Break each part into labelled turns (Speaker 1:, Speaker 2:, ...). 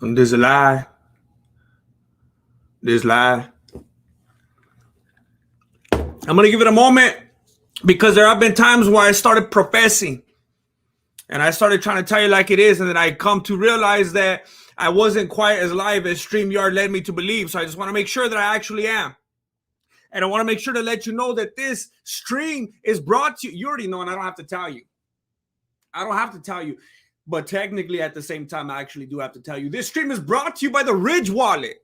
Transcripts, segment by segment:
Speaker 1: There's a lie. There's lie. I'm gonna give it a moment because there have been times where I started professing and I started trying to tell you like it is, and then I come to realize that I wasn't quite as live as StreamYard led me to believe. So I just want to make sure that I actually am. And I want to make sure to let you know that this stream is brought to you. You already know, and I don't have to tell you. I don't have to tell you. But technically, at the same time, I actually do have to tell you. This stream is brought to you by the Ridge Wallet.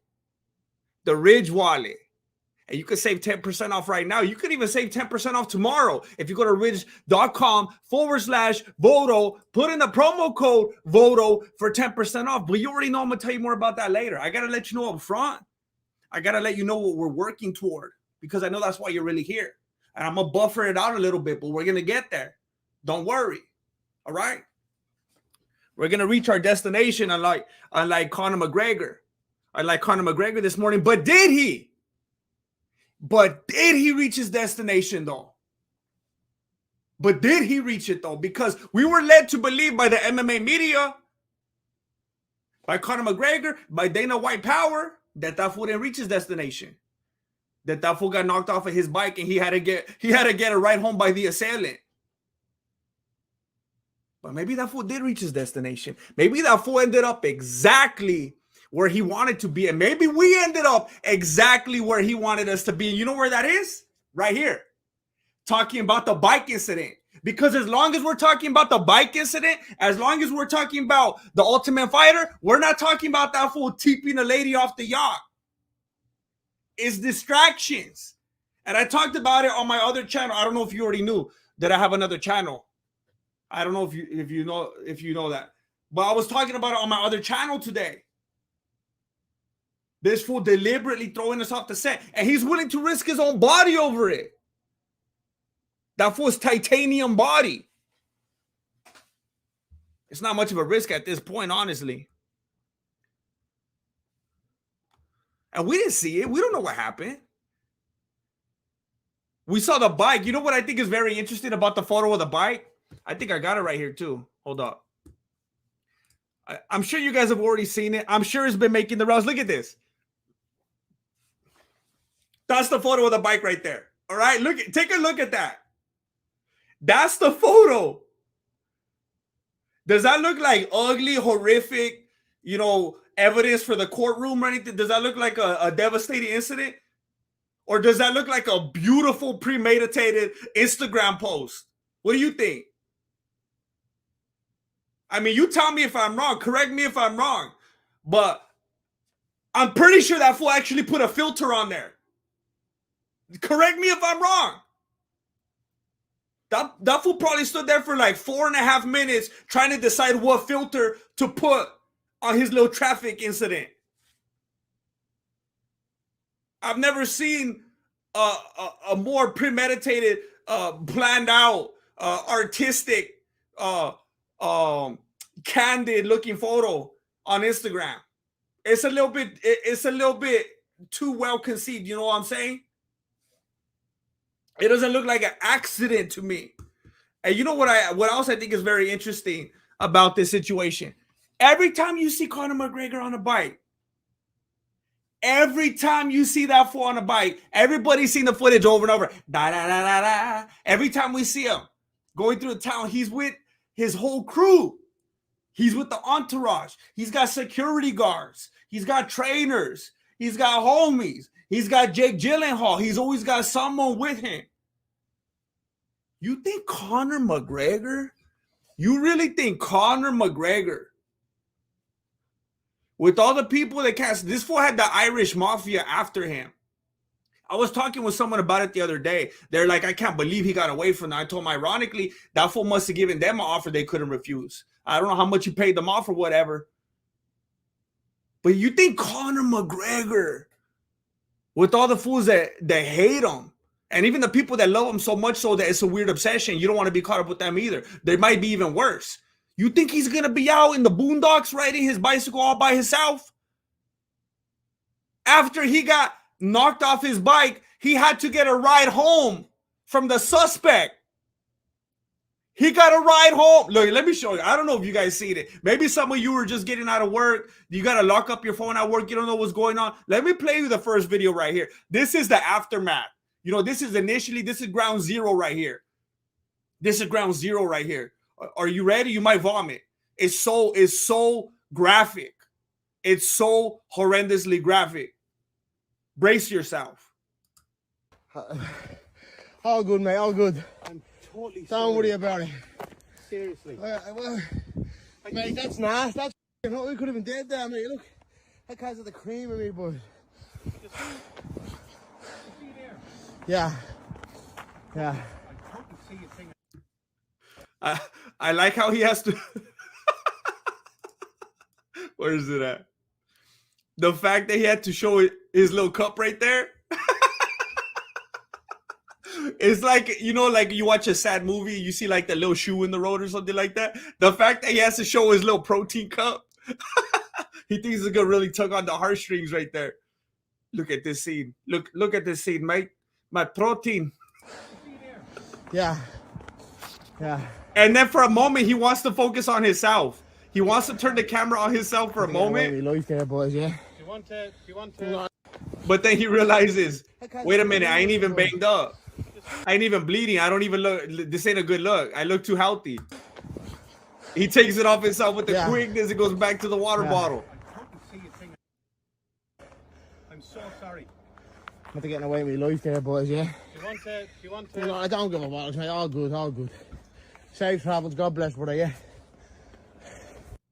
Speaker 1: The Ridge Wallet. And you can save 10% off right now. You could even save 10% off tomorrow. If you go to ridge.com/Voto, put in the promo code Voto for 10% off. But you already know I'm going to tell you more about that later. I got to let you know up front. I got to let you know what we're working toward because I know that's why you're really here. And I'm going to buffer it out a little bit, but we're going to get there. Don't worry. All right? We're going to reach our destination unlike Conor McGregor. Unlike Conor McGregor this morning. But did he? But did he reach his destination, though? But did he reach it, though? Because we were led to believe by the MMA media, by Conor McGregor, by Dana White Power, that fool didn't reach his destination. That fool got knocked off of his bike and he had to get a ride home by the assailant. But maybe that fool did reach his destination. Maybe that fool ended up exactly where he wanted to be. And maybe we ended up exactly where he wanted us to be. And you know where that is? Right here. Talking about the bike incident. Because as long as we're talking about the bike incident, as long as we're talking about the Ultimate Fighter, we're not talking about that fool tipping a lady off the yacht. It's distractions. And I talked about it on my other channel. I don't know if you already knew that I have another channel. I don't know if you know that. But I was talking about it on my other channel today. This fool deliberately throwing us off the set. And he's willing to risk his own body over it. That fool's titanium body. It's not much of a risk at this point, honestly. And we didn't see it. We don't know what happened. We saw the bike. You know what I think is very interesting about the photo of the bike? I think I got it right here too. Hold up. I'm sure you guys have already seen it. I'm sure it's been making the rounds. Look at this. That's the photo of the bike right there. All right, take a look at that. That's the photo. Does that look like ugly, horrific, evidence for the courtroom or anything? Does that look like a devastating incident? Or does that look like a beautiful, premeditated Instagram post? What do you think? I mean, you tell me if I'm wrong. Correct me if I'm wrong. But I'm pretty sure that fool actually put a filter on there. Correct me if I'm wrong. That fool probably stood there for like 4.5 minutes trying to decide what filter to put on his little traffic incident. I've never seen a more premeditated, planned out, artistic, candid looking photo on Instagram. It's a little bit too well conceived. You know what I'm saying? It doesn't look like an accident to me. And you know what else I think is very interesting about this situation? Every time you see Conor McGregor on a bike, every time you see that fool on a bike, everybody's seen the footage over and over. Da, da, da, da, da. Every time we see him going through the town, he's with his whole crew. He's with the entourage. He's got security guards. He's got trainers. He's got homies. He's got Jake Gyllenhaal. He's always got someone with him. You think Conor McGregor? You really think Conor McGregor, with all the people that cast, this fool had the Irish Mafia after him. I was talking with someone about it the other day. They're like, I can't believe he got away from that. I told them, ironically, that fool must have given them an offer they couldn't refuse. I don't know how much he paid them off or whatever. But you think Conor McGregor, with all the fools that hate him, and even the people that love him so much so that it's a weird obsession, you don't want to be caught up with them either. They might be even worse. You think he's going to be out in the boondocks riding his bicycle all by himself? After he got knocked off his bike, he had to get a ride home from the suspect. He got a ride home. Look, let me show you. I don't know if you guys seen it. Maybe some of you were just getting out of work. You got to lock up your phone at work. You don't know what's going on. Let me play you the first video right here. This is the aftermath. You know, this is ground zero right here. This is ground zero right here. Are you ready? You might vomit. It's so graphic. It's so horrendously graphic. Brace yourself.
Speaker 2: All good, mate. All good.
Speaker 1: I'm totally
Speaker 2: Don't worry about it.
Speaker 1: Seriously.
Speaker 2: Well, mate, that's nice. That's you know, we could have been dead there, mate. Look, that guy's at the cream of me, boy. Yeah. Yeah.
Speaker 1: I like how he has to. Where is it at? The fact that he had to show his little cup right there. It's like, you know, like you watch a sad movie, you see like the little shoe in the road or something like that. The fact that he has to show his little protein cup. He thinks it's gonna really tug on the heartstrings right there. Look at this scene. Look at this scene, mate. My protein.
Speaker 2: Yeah. Yeah.
Speaker 1: And then for a moment, he wants to focus on himself. He wants to turn the camera on himself for a moment.
Speaker 2: Life there, boys, yeah.
Speaker 3: Do you want to?
Speaker 1: But then he realizes, wait a minute, I ain't even banged up. I ain't even bleeding. I don't even look. This ain't a good look. I look too healthy. He takes it off himself with the quickness. It goes back to the water bottle.
Speaker 3: I'm so sorry.
Speaker 2: Not to getting away with life there, boys, yeah.
Speaker 3: Do you want to?
Speaker 2: No, I don't give a bollocks, mate. All good, all good. Safe travels. God bless, brother, yeah.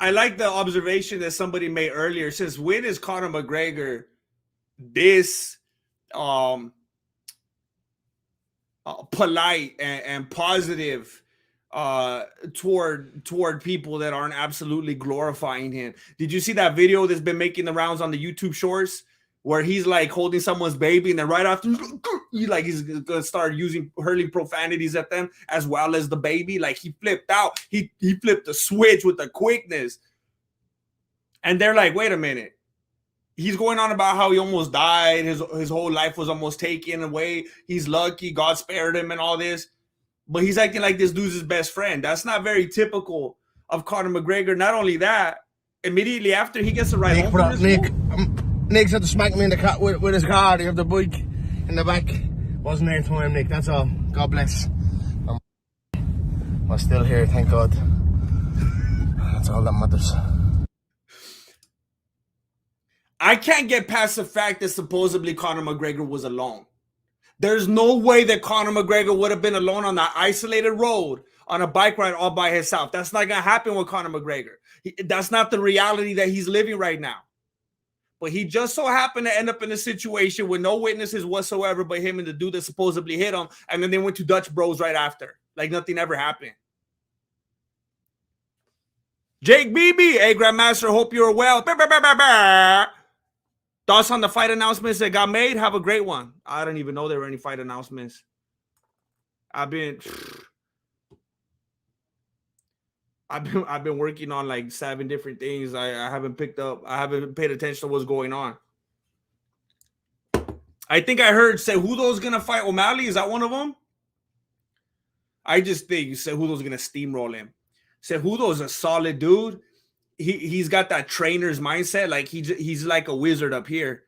Speaker 1: I like the observation that somebody made earlier. Since when is Conor McGregor this polite and positive toward people that aren't absolutely glorifying him? Did you see that video that's been making the rounds on the YouTube shorts where he's like holding someone's baby and then right after he's gonna start hurling profanities at them as well as the baby? Like he flipped out. He flipped the switch with the quickness. And they're like, wait a minute. He's going on about how he almost died. His whole life was almost taken away. He's lucky. God spared him and all this. But he's acting like this dude's his best friend. That's not very typical of Conor McGregor. Not only that, immediately after he gets the right home.
Speaker 2: Nick's had to smack me in the car with his car. You have the bike in the back. Wasn't there time, Nick. That's all. God bless. I'm still here, thank God. That's all that matters.
Speaker 1: I can't get past the fact that supposedly Conor McGregor was alone. There's no way that Conor McGregor would have been alone on that isolated road on a bike ride all by himself. That's not going to happen with Conor McGregor. That's not the reality that he's living right now. But he just so happened to end up in a situation with no witnesses whatsoever but him and the dude that supposedly hit him. And then they went to Dutch Bros right after. Like nothing ever happened. Jake BB, hey, Grandmaster, hope you're well. Thoughts on the fight announcements that got made? Have a great one. I don't even know there were any fight announcements. I've been working on like 7 different things. I haven't paid attention to what's going on. I think I heard Cejudo's gonna fight O'Malley. Is that one of them? I just think Cejudo's gonna steamroll him. Cejudo is a solid dude. He's got that trainer's mindset. Like he's like a wizard up here.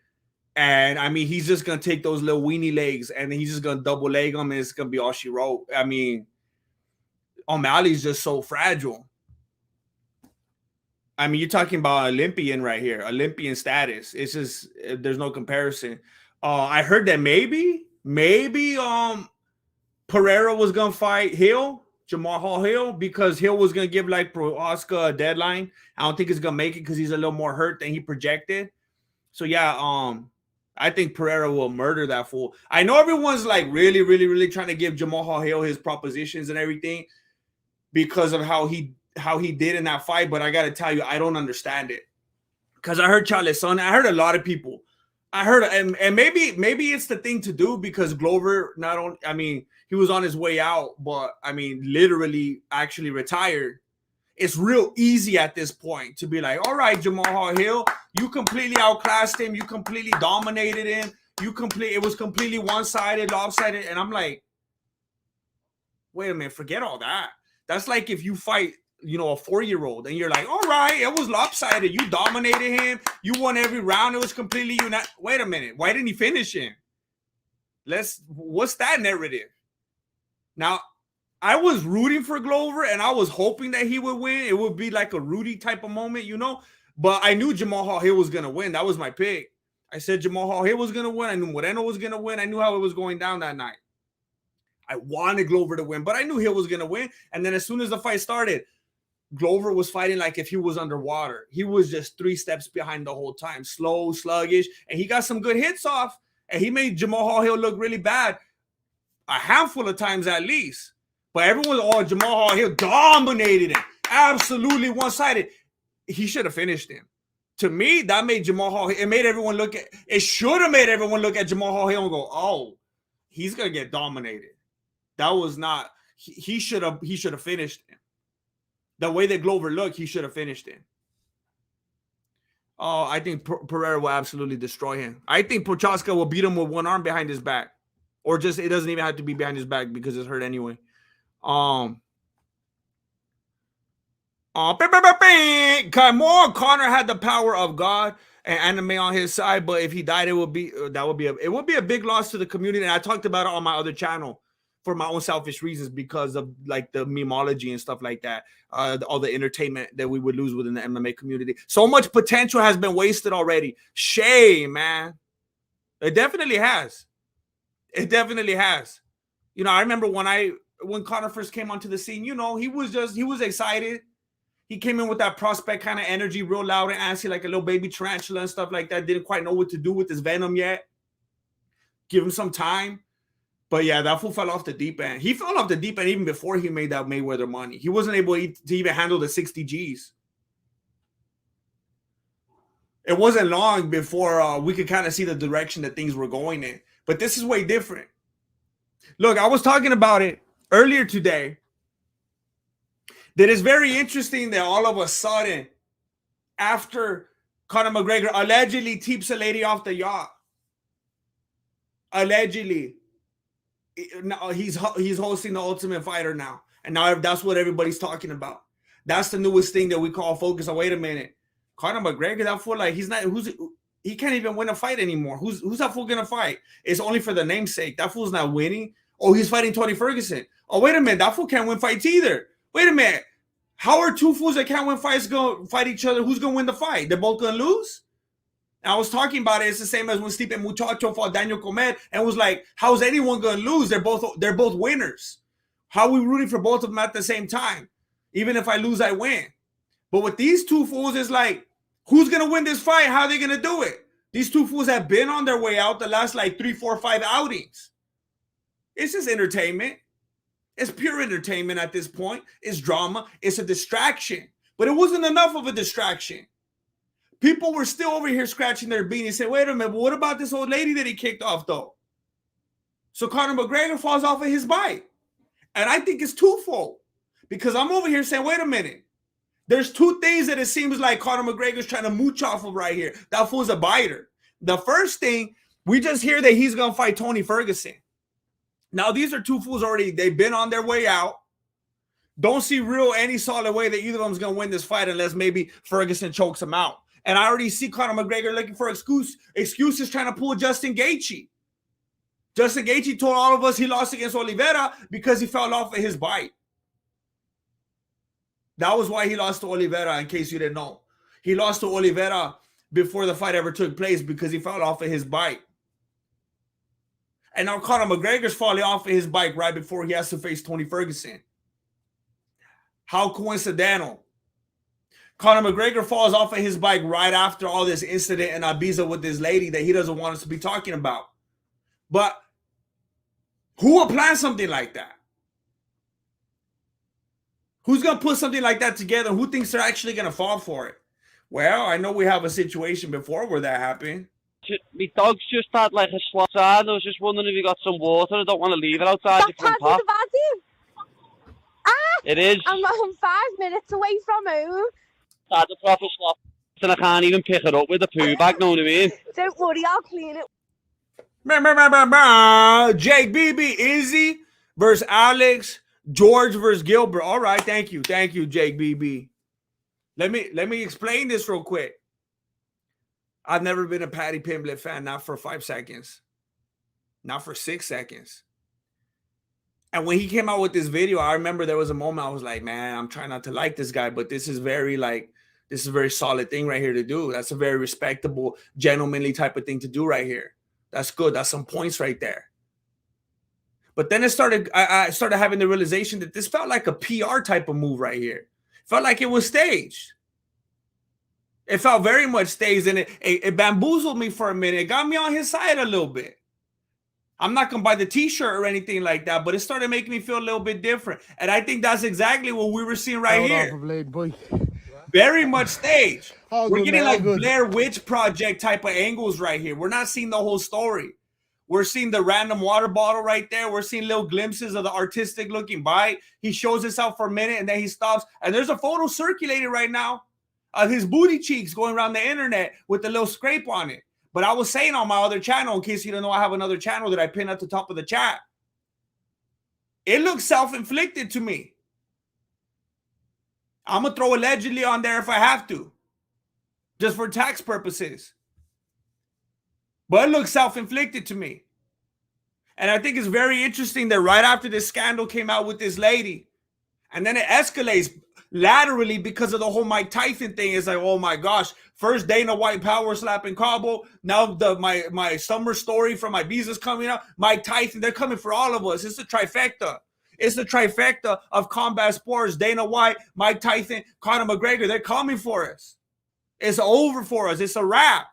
Speaker 1: And I mean, he's just gonna take those little weenie legs and he's just gonna double leg them and it's gonna be all she wrote. I mean, O'Malley's just so fragile. I mean, you're talking about Olympian right here, Olympian status. It's just there's no comparison. I heard that maybe Pereira was gonna fight Hill. Jamal Hill, because Hill was going to give like Oscar a deadline. I don't think he's going to make it because he's a little more hurt than he projected. So yeah, I think Pereira will murder that fool. I know everyone's like really trying to give Jamal Hill his propositions and everything because of how he did in that fight, but I got to tell you, I don't understand it. Because I heard Charles Son, I heard a lot of people. I heard, and maybe it's the thing to do because Glover not only, I mean, he was on his way out, but I mean, literally actually retired. It's real easy at this point to be like, all right, Jamal Hill, you completely outclassed him. You completely dominated him. It was completely one-sided, lopsided. And I'm like, wait a minute, forget all that. That's like if you fight, you know, a 4-year-old and you're like, all right, it was lopsided. You dominated him. You won every round. It was completely united. Wait a minute. Why didn't he finish him? What's that narrative? Now, I was rooting for Glover and I was hoping that he would win. It would be like a Rudy type of moment, you know, but I knew Jamal Hill was going to win. That was my pick. I said Jamal Hill was going to win. I knew Moreno was going to win. I knew how it was going down that night. I wanted Glover to win, but I knew Hill was going to win. And then as soon as the fight started, Glover was fighting like if he was underwater. He was just 3 steps behind the whole time, slow, sluggish, and he got some good hits off, and he made Jamal Hill look really bad a handful of times at least. But everyone, Jamal Hill dominated him, absolutely one-sided. He should have finished him. To me, that made Jamal Hill, it made everyone look at, it should have made everyone look at Jamal Hill and go, oh, he's going to get dominated. That was not, he should have finished him. The way that Glover looked, he should have finished him. Oh, I think Pereira will absolutely destroy him. I think Prochaska will beat him with one arm behind his back. Or just, it doesn't even have to be behind his back because it's hurt anyway. Conor had the power of God and anime on his side, but if he died, it would be a big loss to the community. And I talked about it on my other channel for my own selfish reasons because of like the memeology and stuff like that, all the entertainment that we would lose within the MMA community. So much potential has been wasted already. Shame, man. It definitely has. It definitely has. You know, I remember when Conor first came onto the scene, you know, he was excited. He came in with that prospect kind of energy, real loud and antsy, like a little baby tarantula and stuff like that. Didn't quite know what to do with his venom yet. Give him some time. But yeah, that fool fell off the deep end. He fell off the deep end even before he made that Mayweather money. He wasn't able to even handle the 60 G's. It wasn't long before we could kind of see the direction that things were going in. But this is way different. Look, I was talking about it earlier today. That is very interesting that all of a sudden, after Conor McGregor allegedly tips a lady off the yacht, allegedly, now he's hosting the Ultimate Fighter now, and now that's what everybody's talking about. That's the newest thing that we call focus. Oh, wait a minute, Conor McGregor, that fool, like he can't even win a fight anymore. Who's that fool gonna fight? It's only for the namesake. That fool's not winning. Oh, he's fighting Tony Ferguson. Oh, wait a minute, that fool can't win fights either. Wait a minute, how are two fools that can't win fights going to fight each other? Who's gonna win the fight? They're both gonna lose. I was talking about it. It's the same as when Stipe Muchacho fought Daniel Comet and was like, how's anyone going to lose? They're both winners. How are we rooting for both of them at the same time? Even if I lose, I win. But with these two fools, it's like, who's going to win this fight? How are they going to do it? These two fools have been on their way out the last like 3, 4, 5 outings. It's just entertainment. It's pure entertainment at this point. It's drama. It's a distraction. But it wasn't enough of a distraction. People were still over here scratching their bean and saying, wait a minute, but what about this old lady that he kicked off, though? So Conor McGregor falls off of his bike. And I think it's twofold. Because I'm over here saying, wait a minute. There's 2 things that it seems like Conor McGregor's trying to mooch off of right here. That fool's a biter. The first thing, we just hear that he's going to fight Tony Ferguson. Now, these are 2 fools already. They've been on their way out. Don't see any solid way that either of them is going to win this fight unless maybe Ferguson chokes him out. And I already see Conor McGregor looking for excuses trying to pull Justin Gaethje. Justin Gaethje told all of us he lost against Oliveira because he fell off of his bike. That was why he lost to Oliveira, in case you didn't know. He lost to Oliveira before the fight ever took place because he fell off of his bike. And now Conor McGregor's falling off of his bike right before he has to face Tony Ferguson. How coincidental. Conor McGregor falls off of his bike right after all this incident in Ibiza with this lady that he doesn't want us to be talking about. But who would plan something like that? Who's going to put something like that together? Who thinks they're actually going to fall for it? Well, I know we have a situation before where that happened.
Speaker 4: My dog's just had like a slot outside. I was just wondering if you got some water. I don't want to leave it outside your front pot. It is.
Speaker 5: I'm 5 minutes away from home.
Speaker 4: Had a proper slot and I can't even pick it up with a poo bag, know what I mean?
Speaker 5: Don't worry, I'll clean it.
Speaker 1: Jake BB, Izzy versus Alex George versus Gilbert. All right, thank you, Jake BB. Let me explain this real quick. I've never been a Paddy Pimblett fan, not for 5 seconds, not for 6 seconds. And when he came out with this video, I remember there was a moment I was like, man, I'm trying not to like this guy, but this is a very solid thing right here to do. That's a very respectable, gentlemanly type of thing to do right here. That's good. That's some points right there. But then I started having the realization that this felt like a PR type of move right here. It felt like it was staged. It felt very much staged, and it bamboozled me for a minute. It got me on his side a little bit. I'm not going to buy the t-shirt or anything like that, but it started making me feel a little bit different. And I think that's exactly what we were seeing right here. Very much staged. We're getting like Blair Witch Project type of angles right here. We're not seeing the whole story. We're seeing the random water bottle right there. We're seeing little glimpses of the artistic looking bite. He shows this out for a minute and then he stops. And there's a photo circulating right now of his booty cheeks going around the internet with a little scrape on it. But I was saying on my other channel, in case you don't know, I have another channel that I pinned at the top of the chat. It looks self-inflicted to me. I'm going to throw allegedly on there if I have to, just for tax purposes. But it looks self-inflicted to me. And I think it's very interesting that right after this scandal came out with this lady, and then it escalates laterally because of the whole Mike Tyson thing. It's like, oh my gosh, first Dana White power slapping Cabo. Now my summer story from my visas coming out. Mike Tyson, they're coming for all of us. It's a trifecta. It's the trifecta of combat sports. Dana White, Mike Tyson, Conor McGregor, they're coming for us. It's over for us. It's a wrap.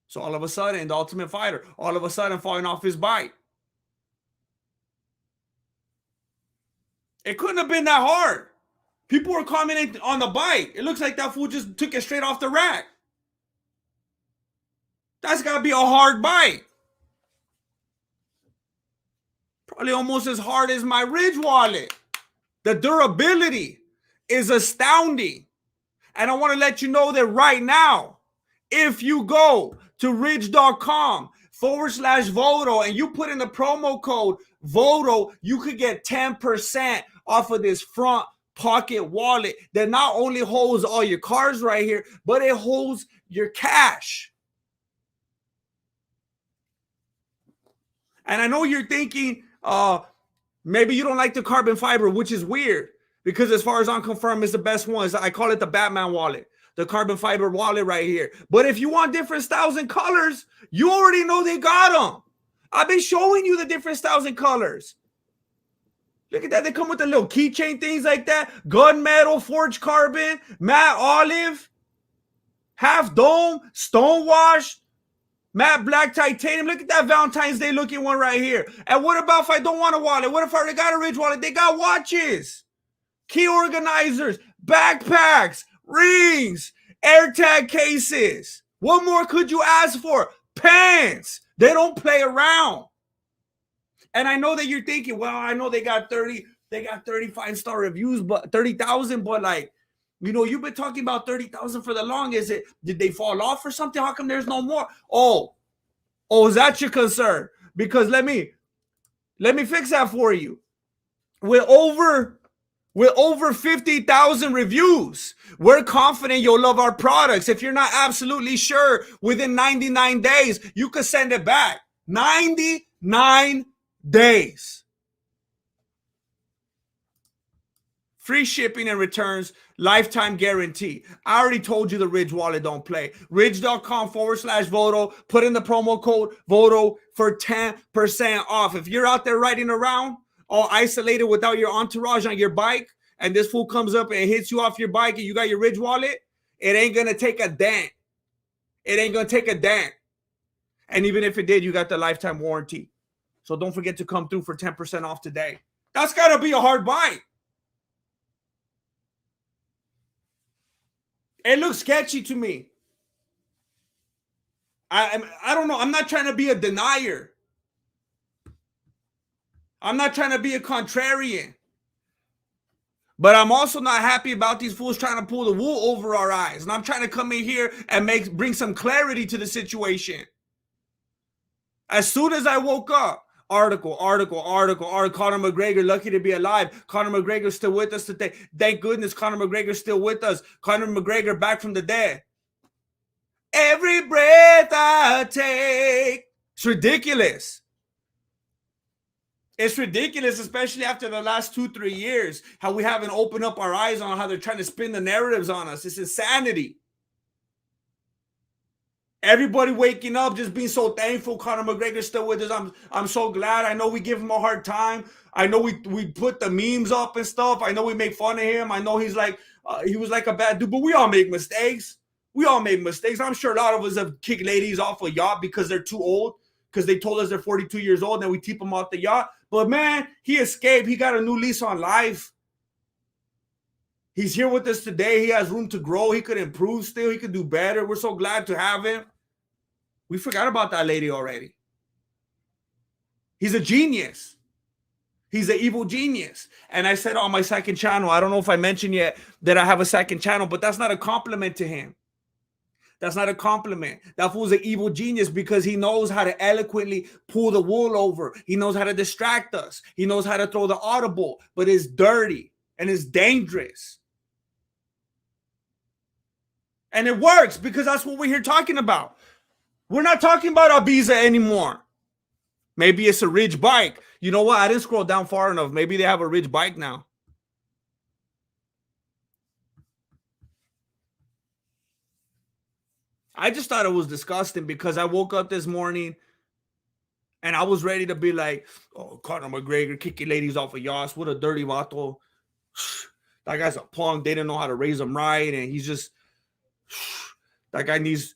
Speaker 1: So all of a sudden, the Ultimate Fighter, all of a sudden falling off his bike. It couldn't have been that hard. People were commenting on the bike. It looks like that fool just took it straight off the rack. That's got to be a hard bike. Probably almost as hard as my Ridge wallet. The durability is astounding. And I want to let you know that right now, if you go to ridge.com/Voto and you put in the promo code VOTO, you could get 10% off of this front pocket wallet that not only holds all your cards right here, but it holds your cash. And I know you're thinking, maybe you don't like the carbon fiber, which is weird because as far as I'm confirmed, it's the best one. I call it the Batman wallet. The carbon fiber wallet right here. But if you want different styles and colors, you already know they got them. I've been showing you the different styles and colors. Look at that. They come with the little keychain things like that. Gunmetal, forged carbon, matte olive, half dome, stonewashed, matte black titanium. Look at that Valentine's Day looking one right here. And what about if I don't want a wallet? What if I already got a Ridge wallet? They got watches, key organizers, backpacks, rings, AirTag cases. What more could you ask for? Pants. They don't play around. And I know that you're thinking, well, I know they got 35 star reviews, but 30,000, but like, you know, you've been talking about 30,000 for the longest. Did they fall off or something? How come there's no more? Oh, is that your concern? Because let me fix that for you. With over 50,000 reviews, we're confident you'll love our products. If you're not absolutely sure, within 99 days, you could send it back. 99 days. Free shipping and returns, lifetime guarantee. I already told you the Ridge wallet don't play. Ridge.com/Voto. Put in the promo code VOTO for 10% off. If you're out there riding around all isolated without your entourage on your bike, and this fool comes up and hits you off your bike and you got your Ridge wallet, it ain't going to take a dent. It ain't going to take a dent. And even if it did, you got the lifetime warranty. So don't forget to come through for 10% off today. That's got to be a hard bike. It looks sketchy to me. I don't know. I'm not trying to be a denier. I'm not trying to be a contrarian. But I'm also not happy about these fools trying to pull the wool over our eyes. And I'm trying to come in here and bring some clarity to the situation. As soon as I woke up, Article. Conor McGregor, lucky to be alive. Conor McGregor still with us today. Thank goodness Conor McGregor still with us. Conor McGregor back from the dead. Every breath I take. It's ridiculous. It's ridiculous, especially after the last 2-3 years, how we haven't opened up our eyes on how they're trying to spin the narratives on us. It's insanity. Everybody waking up, just being so thankful. Conor McGregor's still with us. I'm so glad. I know we give him a hard time. I know we put the memes up and stuff. I know we make fun of him. I know he's like he was like a bad dude, but we all make mistakes. We all make mistakes. I'm sure a lot of us have kicked ladies off a yacht because they're too old, because they told us they're 42 years old, and then we keep them off the yacht. But man, he escaped. He got a new lease on life. He's here with us today. He has room to grow. He could improve still. He could do better. We're so glad to have him. We forgot about that lady already. He's a genius. He's an evil genius. And I said on my second channel, I don't know if I mentioned yet that I have a second channel, but that's not a compliment to him. That's not a compliment. That fool's an evil genius because he knows how to eloquently pull the wool over. He knows how to distract us. He knows how to throw the audible, but it's dirty and it's dangerous. And it works because that's what we're here talking about. We're not talking about Ibiza anymore. Maybe it's a Ridge bike. You know what? I didn't scroll down far enough. Maybe they have a Ridge bike now. I just thought it was disgusting because I woke up this morning and I was ready to be like, oh, Conor McGregor kicking ladies off of yachts. What a dirty vato. That guy's a punk. They didn't know how to raise him right. And he's just, that guy needs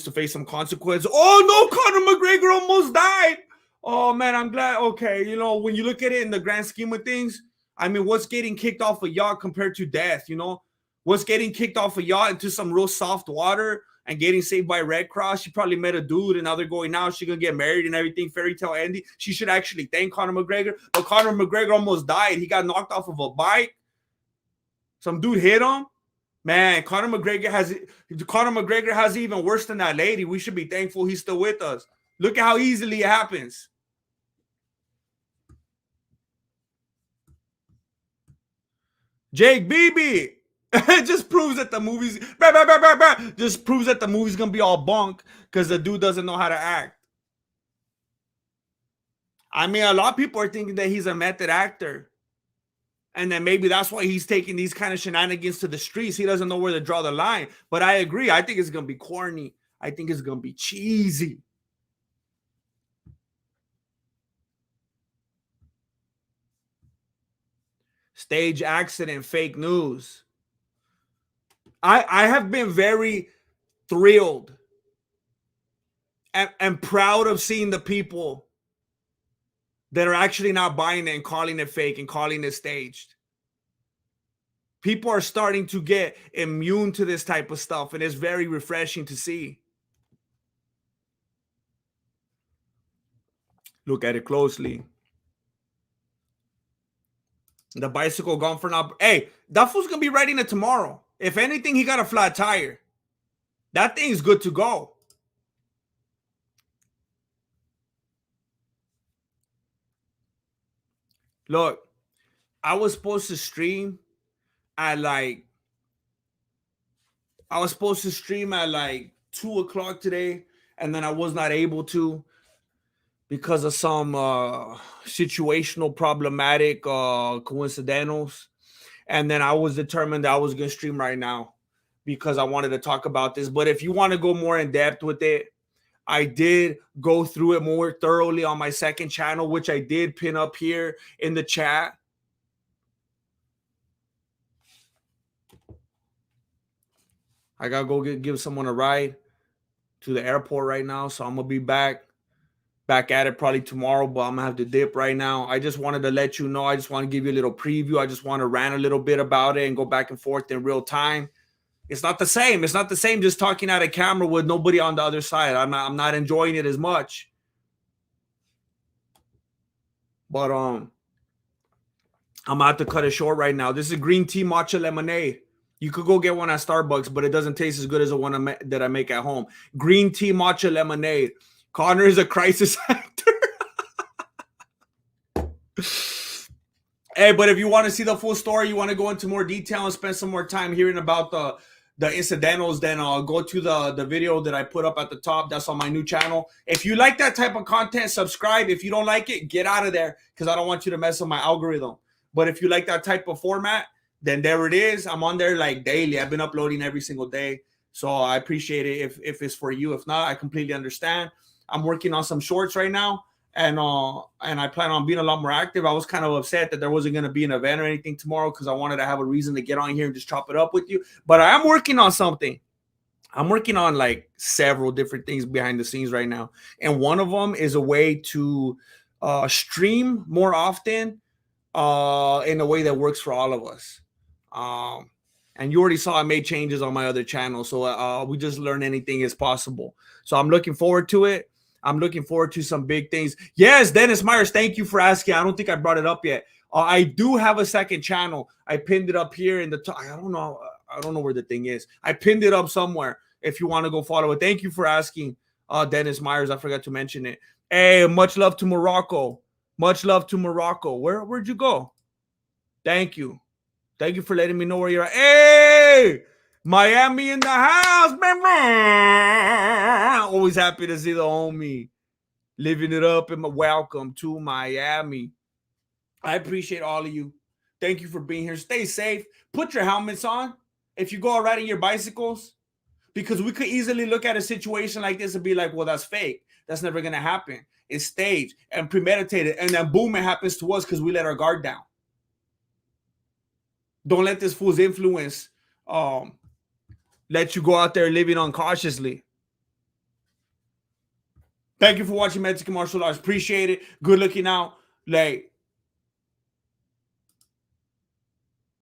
Speaker 1: to face some consequence. Oh, no, Conor McGregor almost died. Oh, man, I'm glad. Okay, you know, when you look at it in the grand scheme of things, I mean, what's getting kicked off a yacht compared to death, you know? What's getting kicked off a yacht into some real soft water and getting saved by Red Cross? She probably met a dude, and now they're going out. She's going to get married and everything, fairy tale ending. She should actually thank Conor McGregor. But Conor McGregor almost died. He got knocked off of a bike. Some dude hit him. Man, Conor McGregor has even worse than that lady. We should be thankful he's still with us. Look at how easily it happens. Jake BB. It just proves that the movie's just proves that the movie's gonna be all bunk because the dude doesn't know how to act. I mean, a lot of people are thinking that he's a method actor. And then maybe that's why he's taking these kind of shenanigans to the streets. He doesn't know where to draw the line. But I agree. I think it's going to be corny. I think it's going to be cheesy. Stage accident, fake news. I have been very thrilled and proud of seeing the people that are actually not buying it and calling it fake and calling it staged. People are starting to get immune to this type of stuff, and it's very refreshing to see. Look at it closely. The bicycle gone for now. Hey, that fool's going to be riding it tomorrow. If anything, he got a flat tire. That thing's good to go. Look, I was supposed to stream at like 2 o'clock today, and then I was not able to because of some situational problematic coincidentals. And then I was determined that I was going to stream right now because I wanted to talk about this. But if you want to go more in depth with it, I did go through it more thoroughly on my second channel, which I did pin up here in the chat. I got to go give someone a ride to the airport right now. So I'm going to be back at it probably tomorrow, but I'm going to have to dip right now. I just wanted to let you know. I just want to give you a little preview. I just want to rant a little bit about it and go back and forth in real time. It's not the same. It's not the same just talking at a camera with nobody on the other side. I'm not enjoying it as much. But I'm about to cut it short right now. This is green tea matcha lemonade. You could go get one at Starbucks, but it doesn't taste as good as the one that I make at home. Green tea matcha lemonade. Conor is a crisis actor. Hey, but if you want to see the full story, you want to go into more detail and spend some more time hearing about the incidentals, then go to the video that I put up at the top. That's on my new channel. If you like that type of content, subscribe. If you don't like it, get out of there, because I don't want you to mess up my algorithm. But if you like that type of format, then there it is. I'm on there like daily. I've been uploading every single day. So I appreciate it if it's for you. If not, I completely understand. I'm working on some shorts right now. And I plan on being a lot more active. I was kind of upset that there wasn't going to be an event or anything tomorrow, because I wanted to have a reason to get on here and just chop it up with you. But I am working on something. I'm working on like several different things behind the scenes right now. And one of them is a way to stream more often in a way that works for all of us. And you already saw I made changes on my other channel. So we just learn anything is possible. So I'm looking forward to it. I'm looking forward to some big things. Yes, Dennis Myers, thank you for asking. I don't think I brought it up yet. I do have a second channel. I pinned it up here in the top. I don't know where the thing is. I pinned it up somewhere if you want to go follow it. Thank you for asking, Dennis Myers. I forgot to mention it. Hey, much love to Morocco. Much love to Morocco. Where'd you go? Thank you. Thank you for letting me know where you're at. Hey! Miami in the house, man. Always happy to see the homie living it up. And welcome to Miami. I appreciate all of you. Thank you for being here. Stay safe. Put your helmets on if you go out riding your bicycles, because we could easily look at a situation like this and be like, well, that's fake. That's never going to happen. It's staged and premeditated. And then boom, it happens to us because we let our guard down. Don't let this fool's influence let you go out there living uncautiously. Thank you for watching Mexican Martial Arts. Appreciate it. Good looking out. Like,